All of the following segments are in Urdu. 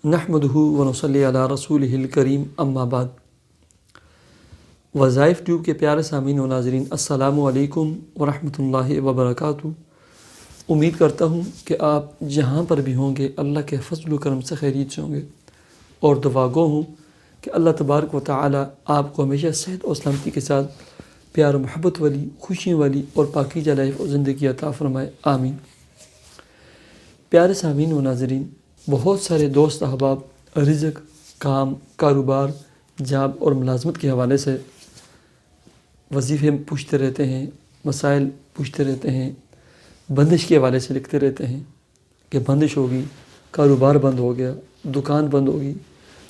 نحمدہ ونصلی علی رسولہ الکریم اما بعد۔ وظائف ٹیوب کے پیارے سامعین و ناظرین، السلام علیکم ورحمۃ اللہ وبرکاتہ۔ امید کرتا ہوں کہ آپ جہاں پر بھی ہوں گے اللہ کے فضل و کرم سے خیریت سے ہوں گے، اور دعا گو ہوں کہ اللہ تبارک و تعالی آپ کو ہمیشہ صحت اور سلامتی کے ساتھ پیار و محبت والی، خوشی والی اور پاکیزہ لائف اور زندگی عطا فرمائے، آمین۔ پیارے سامعین و ناظرین، بہت سارے دوست احباب رزق، کام، کاروبار، جاب اور ملازمت کے حوالے سے وظیفے پوچھتے رہتے ہیں، مسائل پوچھتے رہتے ہیں، بندش کے حوالے سے لکھتے رہتے ہیں کہ بندش ہوگی، کاروبار بند ہو گیا، دکان بند ہوگی،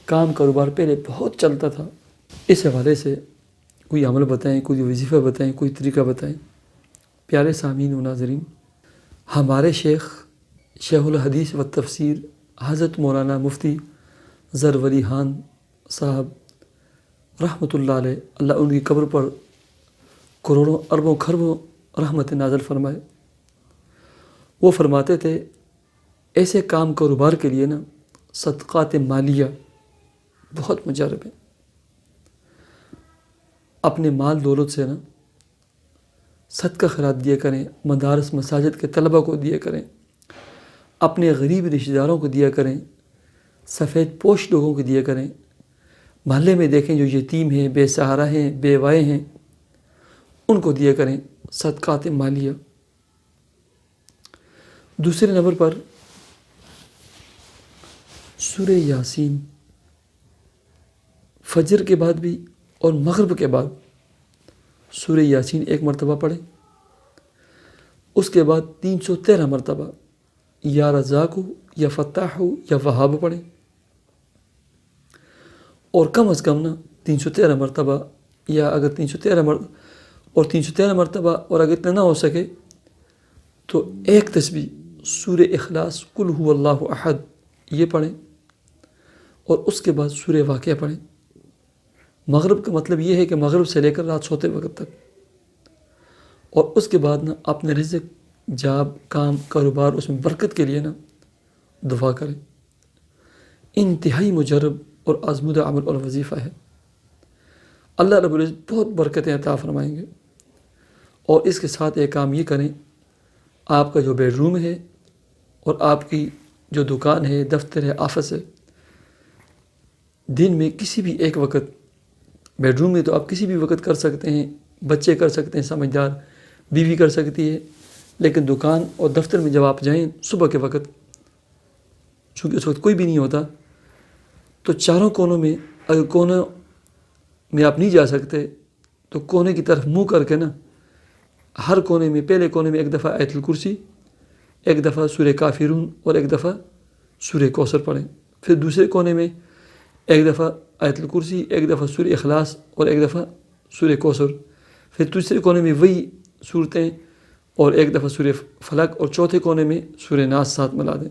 کام کاروبار پہلے بہت چلتا تھا۔ اس حوالے سے کوئی عمل بتائیں، کوئی وظیفہ بتائیں، کوئی طریقہ بتائیں۔ پیارے سامعین و ناظرین، ہمارے شیخ الحدیث و تفسیر حضرت مولانا مفتی ظفر ولی خان صاحب رحمۃ اللہ علیہ، اللہ ان کی قبر پر کروڑوں اربوں خربوں رحمت نازل فرمائے، وہ فرماتے تھے ایسے کام کاروبار کے لیے نا صدقات مالیہ بہت مجرب ہیں۔ اپنے مال دولت سے نا صدقہ خیرات دیا کریں، مدارس مساجد کے طلبہ کو دیا کریں، اپنے غریب رشتہ داروں کو دیا کریں، سفید پوش لوگوں کو دیا کریں، محلے میں دیکھیں جو یتیم ہیں، بے سہارا ہیں، بیوائے ہیں، ان کو دیا کریں صدقات مالیہ۔ دوسرے نمبر پر سورہ یاسین فجر کے بعد بھی اور مغرب کے بعد سورہ یاسین ایک مرتبہ پڑھیں، اس کے بعد 313 مرتبہ یا رزاق یا فتاح یا وہاب پڑھیں، اور کم از کم نا 313 مرتبہ، یا اگر 313 مرتبہ اور اگر اتنا نہ ہو سکے تو ایک تسبیح سورہ اخلاص قل هو اللہ احد یہ پڑھیں، اور اس کے بعد سورہ واقعہ پڑھیں۔ مغرب کا مطلب یہ ہے کہ مغرب سے لے کر رات سوتے وقت تک، اور اس کے بعد نا اپنے رزق، جاب، کام، کاروبار، اس میں برکت کے لیے نا دعا کریں۔ انتہائی مجرب اور آزمودہ عمل اور وظیفہ ہے، اللہ رب العزت بہت برکتیں عطا فرمائیں گے۔ اور اس کے ساتھ ایک کام یہ کریں، آپ کا جو بیڈ روم ہے اور آپ کی جو دکان ہے، دفتر ہے، آفس ہے، دن میں کسی بھی ایک وقت، بیڈ روم میں تو آپ کسی بھی وقت کر سکتے ہیں، بچے کر سکتے ہیں، سمجھدار بیوی کر سکتی ہے، لیکن دکان اور دفتر میں جب آپ جائیں صبح کے وقت، چونکہ اس وقت کوئی بھی نہیں ہوتا، تو چاروں کونوں میں، اگر کونوں میں آپ نہیں جا سکتے تو کونے کی طرف منہ کر کے نا ہر کونے میں، پہلے کونے میں ایک دفعہ آیت الکرسی، ایک دفعہ سورہ کافرون اور ایک دفعہ سورہ کوثر پڑھیں، پھر دوسرے کونے میں ایک دفعہ آیت الکرسی، ایک دفعہ سورہ اخلاص اور ایک دفعہ سورہ کوثر، پھر تیسرے کونے میں وہی صورتیں اور ایک دفعہ سورہ فلق، اور چوتھے کونے میں سورہ ناس ساتھ ملا دیں،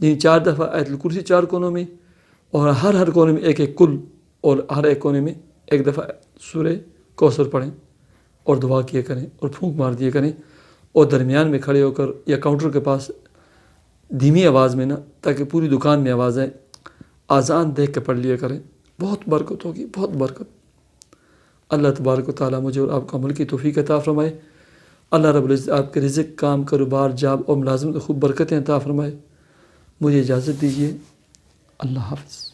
یعنی 4 دفعہ آیت الکرسی 4 کونوں میں، اور ہر کونے میں ایک ایک کل، اور ہر ایک کونے میں ایک دفعہ سورہ کوثر پڑھیں اور دعا کیا کریں اور پھونک مار دیا کریں، اور درمیان میں کھڑے ہو کر یا کاؤنٹر کے پاس دھیمی آواز میں نا، تاکہ پوری دکان میں آواز آئے، آذان دیکھ کے پڑھ لیا کریں، بہت برکت ہوگی، بہت برکت۔ اللہ تبارک و تعالیٰ مجھے اور آپ کو عمل کی توفیق عطا فرمائے۔ اللہ رب العزت آپ کے رزق، کام، کاروبار، جاب اور ملازمت میں خوب برکتیں عطا فرمائے۔ مجھے اجازت دیجیے، اللہ حافظ۔